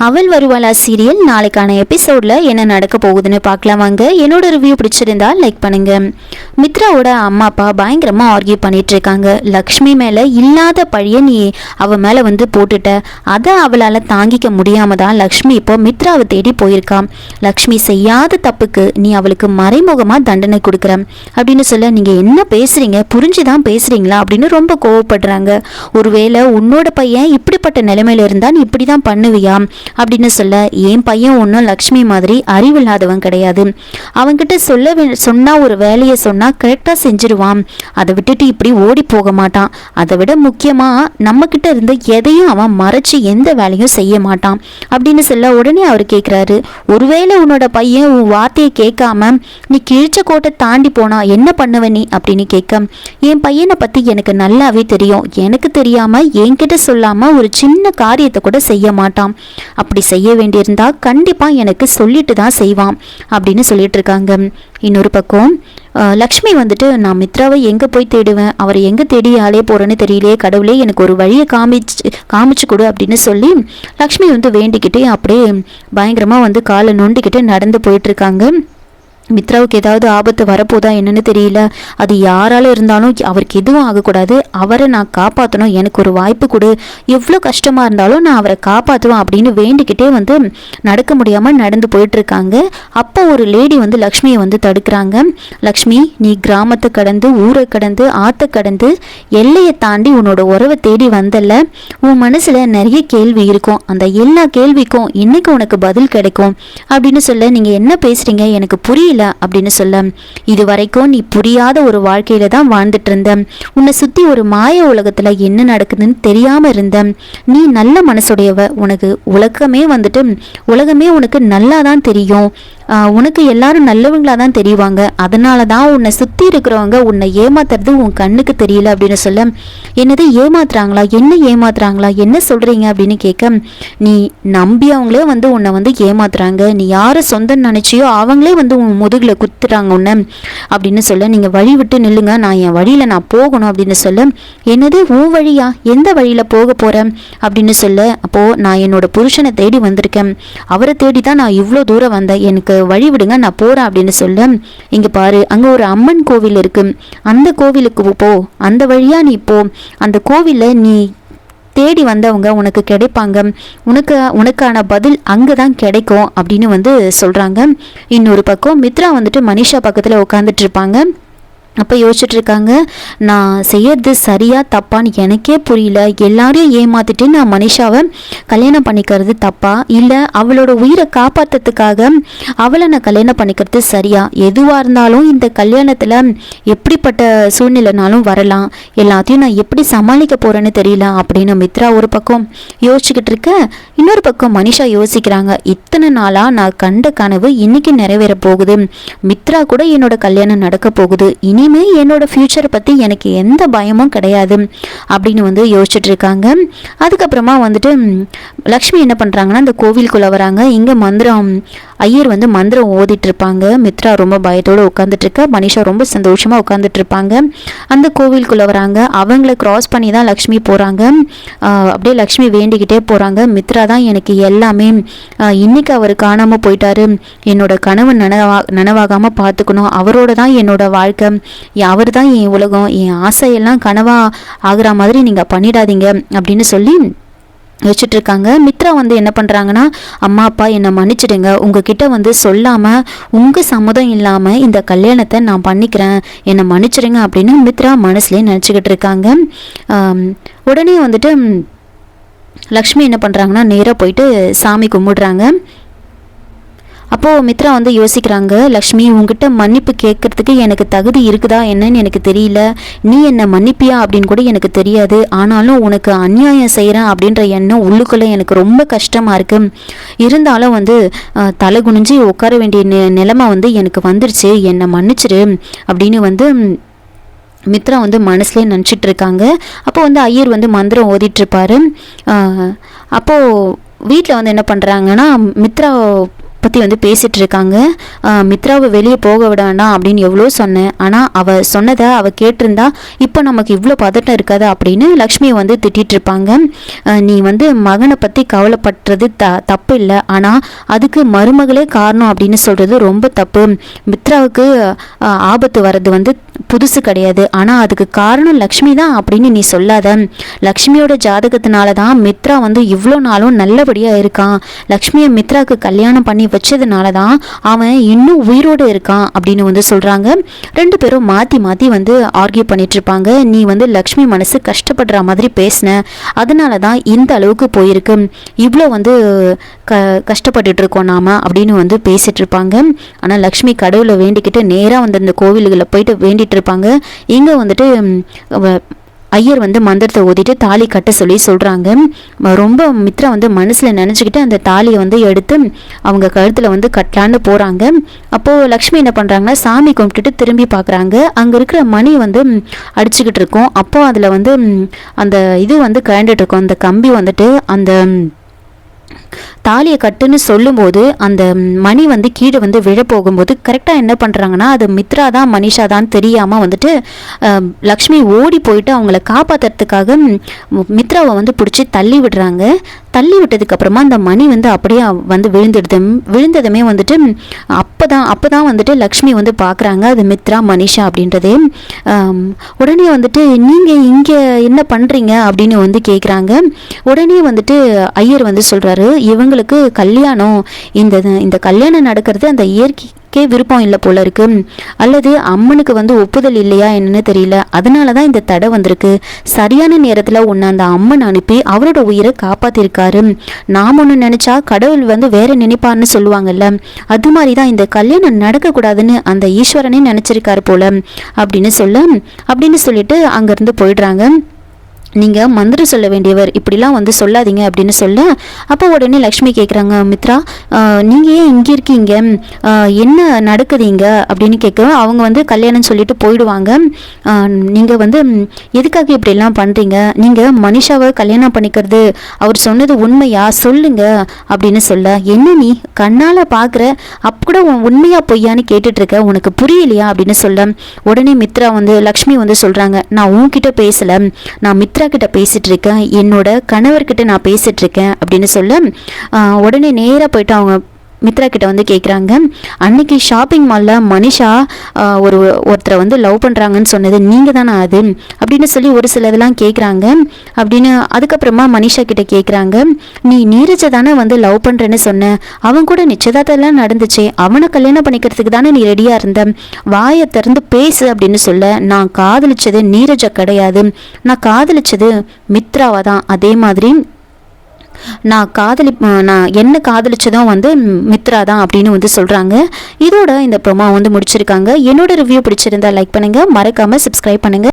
அவள் வருவாளா சீரியல் நாளைக்கான எபிசோட்ல என்ன நடக்க போகுதுன்னு பார்க்கலாம் வாங்க. என்னோட ரிவ்யூ பிடிச்சிருந்தா லைக் பண்ணுங்க. மித்ராவோட அம்மா அப்பா பயங்கரமா ஆர்கியூ பண்ணிட்டு இருக்காங்க. லக்ஷ்மி மேல இல்லாத பழிய நீ அவ மேல வந்து போட்டுட்ட, அதை அவளால தாங்கிக்க முடியாம தான் லக்ஷ்மி இப்போ மித்ராவை தேடி போயிருக்கான். லக்ஷ்மி செய்யாத தப்புக்கு நீ அவளுக்கு மறைமுகமா தண்டனை கொடுக்குற அப்படின்னு சொல்ல, நீங்க என்ன பேசுறீங்க, புரிஞ்சுதான் பேசுறீங்களா அப்படின்னு ரொம்ப கோவப்படுறாங்க. ஒருவேளை உன்னோட பையன் இப்படிப்பட்ட நிலைமையில இருந்தா நீ இப்படிதான் பண்ணுவியா அப்படின்னு சொல்ல, என் பையன் ஒன்றும் லக்ஷ்மி மாதிரி அறிவில்லாதவன் கிடையாது. அவன்கிட்ட சொன்னா ஒரு வேலையை சொன்னா கரெக்டாக செஞ்சிருவான். அதை விட்டுட்டு இப்படி ஓடி போக மாட்டான். அதை விட முக்கியமா நம்ம கிட்ட இருந்து எதையும் அவன் மறைச்சு எந்த வேலையும் செய்ய மாட்டான் அப்படின்னு சொல்ல, உடனே அவர் கேட்குறாரு, ஒருவேளை உன்னோட பையன் உன் வார்த்தையை கேட்காம நீ கிழிச்ச கோட்டை தாண்டி போனா என்ன பண்ணுவ நீ அப்படின்னு கேட்க, என் பையனை பத்தி எனக்கு நல்லாவே தெரியும். எனக்கு தெரியாம என்கிட்ட சொல்லாம ஒரு சின்ன காரியத்தை கூட செய்ய மாட்டான். அப்படி செய்ய வேண்டியிருந்தா கண்டிப்பா எனக்கு சொல்லிட்டு தான் செய்வான் அப்படின்னு சொல்லிட்டு இருக்காங்க. இன்னொரு பக்கம் லக்ஷ்மி வந்துட்டு, நான் மித்ராவை எங்கே போய் தேடுவேன், அவரை எங்கே தேடி ஆளே போகிறேன்னு தெரியலையே, கடவுளே எனக்கு ஒரு வழியை காமிச்சு கொடு அப்படின்னு சொல்லி லக்ஷ்மி வந்து வேண்டிக்கிட்டே அப்படியே பயங்கரமாக வந்து காலை நொண்டிக்கிட்டு நடந்து போயிட்டுருக்காங்க. மித்ராவுக்கு ஏதாவது ஆபத்து வரப்போதா என்னன்னு தெரியல. அது யாரால இருந்தாலும் அவருக்கு எதுவும் ஆகக்கூடாது. அவரை நான் காப்பாற்றணும், எனக்கு ஒரு வாய்ப்பு கொடு, எவ்வளோ கஷ்டமாக இருந்தாலும் நான் அவரை காப்பாற்றுவேன் அப்படின்னு வேண்டிக்கிட்டே வந்து நடக்க முடியாமல் நடந்து போயிட்டுருக்காங்க. அப்போ ஒரு லேடி வந்து லக்ஷ்மியை வந்து தடுக்கிறாங்க. லக்ஷ்மி, நீ கிராமத்தை கடந்து ஊரை கடந்து ஆற்றை கடந்து எல்லையை தாண்டி உன்னோட உறவை தேடி வந்தல, உன் மனசில் நிறைய கேள்வி இருக்கும். அந்த எல்லா கேள்விக்கும் இன்னைக்கு உனக்கு பதில் கிடைக்கும் அப்படின்னு சொல்ல, நீங்கள் என்ன பேசுகிறீங்க எனக்கு புரியல அப்படின்னு சொல்ல, இது வரைக்கும் நீ புரியாத ஒரு வாழ்க்கையில தான் வாழ்ந்துட்டு இருந்த. உன்னை சுத்தி ஒரு மாய உலகத்துல என்ன நடக்குதுன்னு தெரியாம இருந்த. நீ நல்ல மனசுடையவ. உனக்கு உலகமே உனக்கு நல்லா தான் தெரியும். உனக்கு எல்லாரும் நல்லவங்களா தான் தெரிவாங்க. அதனால தான் உன்னை சுற்றி இருக்கிறவங்க உன்னை ஏமாத்துறது உன் கண்ணுக்கு தெரியல அப்படின்னு சொல்ல, என்னது ஏமாத்துறாங்களா, என்ன ஏமாத்துறாங்களா, என்ன சொல்கிறீங்க அப்படின்னு கேட்க, நீ நம்பியவங்களே வந்து உன்னை வந்து ஏமாத்துறாங்க. நீ யாரை சொந்தம் நினச்சியோ அவங்களே வந்து உன் முதுகில் குத்துறாங்க உன்னை அப்படின்னு சொல்ல, நீங்கள் வழி விட்டு நில்லுங்க, நான் என் வழியில் நான் போகணும் அப்படின்னு சொல்ல, என்னது உன் வழியா, எந்த வழியில் போக போகிறேன் அப்படின்னு சொல்ல, அப்போது நான் என்னோட புருஷனை தேடி வந்திருக்கேன், அவரை தேடி தான் நான் இவ்வளோ தூரம் வந்தேன், எனக்கு வழி விடுங்க, நான் போறேன் அப்படின்னு சொல்ல, இங்க பாரு அங்க ஒரு அம்மன் கோவில் இருக்கு, அந்த கோவிலுக்கு போ, அந்த வழியா நீ போ, அந்த கோவில்ல நீ தேடி வந்தவங்க உனக்கு கிடைப்பாங்க, உனக்கான பதில் அங்கதான் கிடைக்கும் அப்படின்னு வந்து சொல்றாங்க. இன்னொரு பக்கம் மித்ரா வந்துட்டு மனிஷா பக்கத்துல உட்காந்துட்டு இருப்பாங்க. அப்போ யோசிச்சுட்டு இருக்காங்க, நான் செய்யறது சரியா தப்பான்னு எனக்கே புரியல. எல்லாரையும் ஏமாத்திட்டு நான் மனிஷாவை கல்யாணம் பண்ணிக்கிறது தப்பா, இல்லை அவளோட உயிரை காப்பாற்றுறதுக்காக அவளை நான் கல்யாணம் பண்ணிக்கிறது சரியா? எதுவாக இருந்தாலும் இந்த கல்யாணத்தில் எப்படிப்பட்ட சூழ்நிலைனாலும் வரலாம், எல்லாத்தையும் நான் எப்படி சமாளிக்க போகிறேன்னு தெரியல அப்படின்னு மித்ரா ஒரு பக்கம் யோசிச்சுக்கிட்டு இருக்க. இன்னொரு பக்கம் மனிஷா யோசிக்கிறாங்க, இத்தனை நாளாக நான் கண்ட கனவு இன்னைக்கு நிறைவேற போகுது, மித்ரா கூட என்னோட கல்யாணம் நடக்க போகுது, இனிமே என்னோட ஃபியூச்சரை பற்றி எனக்கு எந்த பயமும் கிடையாது அப்படின்னு வந்து யோசிச்சுட்டு இருக்காங்க. அதுக்கப்புறமா வந்துட்டு லக்ஷ்மி என்ன பண்ணுறாங்கன்னா, அந்த கோவிலுக்குள்ளே வராங்க. இங்கே ஐயர் வந்து மந்திரம் ஓதிட்டு இருப்பாங்க. மித்ரா ரொம்ப பயத்தோடு உட்காந்துட்டு இருக்க, மனிஷா ரொம்ப சந்தோஷமாக உட்காந்துட்டு இருப்பாங்க. அந்த கோவிலுக்குள்ளே வராங்க. அவங்கள கிராஸ் பண்ணி தான் லக்ஷ்மி போகிறாங்க. அப்படியே லக்ஷ்மி வேண்டிக்கிட்டே போகிறாங்க, மித்ரா தான் எனக்கு எல்லாமே, இன்னைக்கு அவர் காணாமல் போயிட்டாரு, என்னோட கனவு நனவாகாமல் பார்த்துக்கணும், அவரோட தான் என்னோட வாழ்க்கை, அவர் தான் என் உலகம், என் ஆசையெல்லாம் கனவா ஆகுற மாதிரி நீங்கள் பண்ணிடாதீங்க அப்படின்னு சொல்லி வச்சுட்டு இருக்காங்க. மித்ரா வந்து என்ன பண்ணுறாங்கன்னா, அம்மா அப்பா என்னை மன்னிச்சிடுங்க, உங்ககிட்ட வந்து சொல்லாமல் உங்கள் சம்மதம் இல்லாமல் இந்த கல்யாணத்தை நான் பண்ணிக்கிறேன், என்னை மன்னிச்சிடுங்க அப்படின்னு மித்ரா மனசுலேயே நினச்சிக்கிட்டு இருக்காங்க. உடனே வந்துட்டு லக்ஷ்மி என்ன பண்ணுறாங்கன்னா, நேராக போயிட்டு சாமி கும்பிடுறாங்க. அப்போது மித்ரா வந்து யோசிக்கிறாங்க, லக்ஷ்மி உங்ககிட்ட மன்னிப்பு கேட்கறதுக்கு எனக்கு தகுதி இருக்குதா என்னன்னு எனக்கு தெரியல, நீ என்ன மன்னிப்பியா அப்படின்னு கூட எனக்கு தெரியாது, ஆனாலும் உனக்கு அநியாயம் செய்கிறேன் அப்படின்ற எண்ணம் உள்ளுக்குள்ளே எனக்கு ரொம்ப கஷ்டமாக இருக்குது, இருந்தாலும் வந்து தலை குனிஞ்சு உட்கார வேண்டிய நிலைமை வந்து எனக்கு வந்துருச்சு, என்னை மன்னிச்சிரு அப்படின்னு வந்து மித்ரா வந்து மனசுலேயே நினச்சிட்டு இருக்காங்க. அப்போ வந்து ஐயர் வந்து மந்திரம் ஓதிட்டுருப்பாரு. அப்போது வீட்டில் வந்து என்ன பண்ணுறாங்கன்னா, மித்ரா பற்றி வந்து பேசிகிட்டு இருக்காங்க. மித்ராவை வெளியே போக விட வேண்டாம் அப்படின்னு எவ்வளோ சொன்னேன், ஆனால் அவள் சொன்னதை அவள் கேட்டிருந்தா இப்போ நமக்கு இவ்வளோ பதட்டம் இருக்காது அப்படின்னு லக்ஷ்மியை வந்து திட்டிகிட்டு இருப்பாங்க. நீ வந்து மகனை பற்றி கவலைப்படுறது தப்பு இல்லை, ஆனால் அதுக்கு மருமகளே காரணம் அப்படின்னு சொல்கிறது ரொம்ப தப்பு. மித்ராவுக்கு ஆபத்து வர்றது வந்து புதுசு கிடையாது, ஆனால் அதுக்கு காரணம் லக்ஷ்மி தான் அப்படின்னு நீ சொல்லாத. லக்ஷ்மியோட ஜாதகத்தினால தான் மித்ரா வந்து இவ்வளோ நாளும் நல்லபடியாக இருக்கான். லக்ஷ்மியை மித்ராவுக்கு கல்யாணம் பண்ணி வச்சதுனால தான் அவன் இன்னும் உயிரோடு இருக்கான் அப்படின்னு வந்து சொல்கிறாங்க. ரெண்டு பேரும் மாற்றி மாற்றி வந்து ஆர்கியூ பண்ணிட்டு இருப்பாங்க. நீ வந்து லக்ஷ்மி மனசு கஷ்டப்படுற மாதிரி பேசின, அதனால தான் இந்த அளவுக்கு போயிருக்கு, இவ்வளோ வந்து கஷ்டப்பட்டுட்டு இருக்கோம் நாம அப்படின்னு வந்து பேசிட்டு இருப்பாங்க. ஆனால் லக்ஷ்மி கடவுளை வேண்டிக்கிட்டு நேராக வந்து அந்த கோவில்களில் போயிட்டு வேண்டிட்டு இருப்பாங்க. இங்கே வந்துட்டு ஐயர் வந்து மந்திரத்தை ஓதிட்டு தாலி கட்ட சொல்லி சொல்கிறாங்க. ரொம்ப மித்ரா வந்து மனசில் நினச்சிக்கிட்டு அந்த தாலியை வந்து எடுத்து அவங்க கழுத்தில் வந்து கட்டலான்னு போகிறாங்க. அப்போது லக்ஷ்மி என்ன பண்ணுறாங்கன்னா சாமி கும்பிட்டுட்டு திரும்பி பார்க்குறாங்க. அங்கே இருக்கிற மணி வந்து அடிச்சுக்கிட்டு இருக்கோம். அப்போது அதில் வந்து அந்த இது வந்து கழண்டுட்டு இருக்கோம். அந்த கம்பி வந்துட்டு அந்த தாலியை கட்டுன்னு சொல்லும்போது அந்த மணி வந்து கீழே வந்து விழ போகும்போது கரெக்டாக என்ன பண்ணுறாங்கன்னா அது மித்ரா தான் மனிஷா தான் தெரியாமல் வந்துட்டு லக்ஷ்மி ஓடி போயிட்டு அவங்கள காப்பாற்றுறதுக்காக மித்ராவை வந்து பிடிச்சி தள்ளி விடுறாங்க. தள்ளி விட்டதுக்கப்புறமா அந்த மணி வந்து அப்படியே வந்து விழுந்ததுமே வந்துட்டு அப்போ தான் வந்துட்டு லக்ஷ்மி வந்து பார்க்குறாங்க அது மித்ரா மனிஷா அப்படின்றதே. உடனே வந்துட்டு நீங்கள் இங்கே என்ன பண்ணுறீங்க அப்படின்னு வந்து கேட்குறாங்க. உடனே வந்துட்டு ஐயர் வந்து சொல்கிறாரு, இவங்களுக்கு கல்யாணம் இந்த கல்யாணம் நடக்கிறது அந்த இயற்கைக்கே விருப்பம் இல்லை போல இருக்கு, அல்லது அம்மனுக்கு வந்து ஒப்புதல் இல்லையா என்னன்னு தெரியல, அதனால தான் இந்த தடை வந்திருக்கு. சரியான நேரத்தில் உன்னை அந்த அம்மன் அனுப்பி அவரோட உயிரை காப்பாற்றிருக்காரு. நாம் ஒன்று நினச்சா கடவுள் வந்து வேற நினைப்பார்னு சொல்லுவாங்கல்ல, அது மாதிரி தான் இந்த கல்யாணம் நடக்கக்கூடாதுன்னு அந்த ஈஸ்வரனே நினச்சிருக்காரு போல அப்படின்னு சொல்லிட்டு அங்கேருந்து போயிடுறாங்க. நீங்கள் மந்திரம் சொல்ல வேண்டியவர், இப்படிலாம் வந்து சொல்லாதீங்க அப்படின்னு சொல்ல, அப்போ உடனே லக்ஷ்மி கேட்குறாங்க, மித்ரா நீங்கள் ஏன் இங்கே இருக்கீங்க, என்ன நடக்குதுங்க அப்படின்னு கேட்க அவங்க வந்து கல்யாணம் சொல்லிட்டு போயிடுவாங்க. நீங்கள் வந்து எதுக்காக இப்படிலாம் பண்ணுறீங்க, நீங்கள் மனிஷாவை கல்யாணம் பண்ணிக்கிறது அவர் சொன்னது உண்மையா சொல்லுங்க அப்படின்னு சொல்ல, என்ன நீ கண்ணால் பார்க்குற அப்போ கூட உண்மையா பொய்யான்னு கேட்டுட்ருக்க, உனக்கு புரியலையா அப்படின்னு சொல்ல, உடனே மித்ரா வந்து லக்ஷ்மி வந்து சொல்கிறாங்க, நான் உன்கிட்ட பேசலை, நான் மித்ரா கிட்ட பேசிட்டு இருக்கேன், என்னோட கணவர்கிட்ட நான் பேசிட்டு இருக்கேன் அப்படின்னு சொல்ல, உடனே நேராக போயிட்டு அவங்க மித்ரா கிட்ட வந்து கேட்குறாங்க, அன்னைக்கு ஷாப்பிங் மாலில் மனிஷா ஒருத்தரை வந்து லவ் பண்ணுறாங்கன்னு சொன்னது நீங்கள் தானே அது அப்படின்னு சொல்லி ஒரு சில இதெல்லாம் கேட்குறாங்க. அப்படின்னு அதுக்கப்புறமா மனிஷா கிட்ட கேட்குறாங்க, நீ நீரஜை தானே வந்து லவ் பண்ணுறேன்னு சொன்ன, அவன் கூட நிச்சயதார்த்தம்லாம் நடந்துச்சு, அவனை கல்யாணம் பண்ணிக்கிறதுக்கு தானே நீ ரெடியாக இருந்த, வாயை திறந்து பேசு அப்படின்னு சொல்ல, நான் காதலிச்சது நீரஜை கிடையாது, நான் காதலிச்சது மித்ராவை தான், அதே மாதிரி நான் என்ன காதலிச்சதும் வந்து மித்ரா தான் அப்படின்னு வந்து சொல்கிறாங்க. இதோட இந்த ப்ரோமோ வந்து முடிச்சிருக்காங்க. என்னோட ரிவ்யூ பிடிச்சிருந்தா லைக் பண்ணுங்கள், மறக்காமல் சப்ஸ்கிரைப் பண்ணுங்கள்.